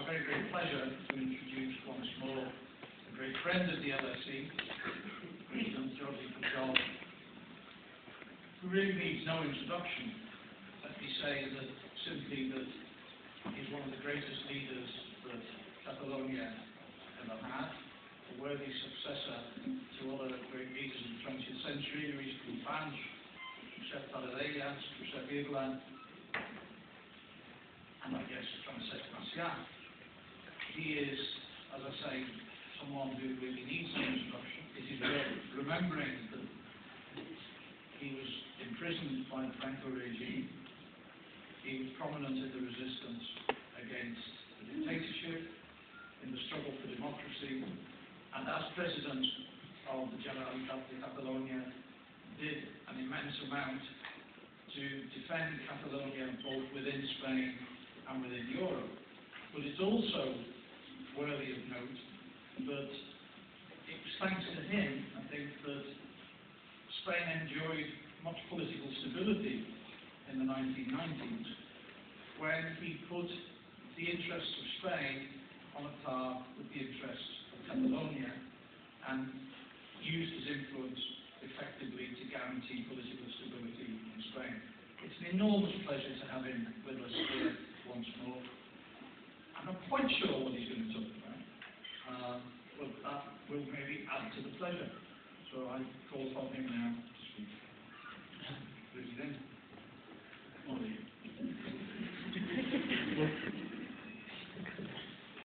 my very great pleasure to introduce once more a great friend of the LSE, President Jordi Pujol, who really needs no introduction. Let me say that simply that he's one of the greatest leaders that Catalonia ever had, a worthy successor to other great leaders of the 20th century, Lluís Companys, Josep Tarradellas, Josep Irla, and I guess Francesc Macià. He is, as I say, someone who really needs some introduction. It is worth remembering that he was imprisoned by the Franco regime. He was prominent in the resistance against the dictatorship, in the struggle for democracy, and as president of the Generalitat de Catalunya, did an immense amount to defend Catalonia both within Spain and within Europe. But it's also worthy of note that it was thanks to him, I think, that Spain enjoyed much political stability in the 1990s, when he put the interests of Spain on a par with the interests of Catalonia and used his influence effectively to guarantee political stability in Spain. It's an enormous pleasure to have him with us here once more. I'm not quite sure what he's going to talk about, but that will maybe add to the pleasure. So I call upon him now to speak. President. Morning.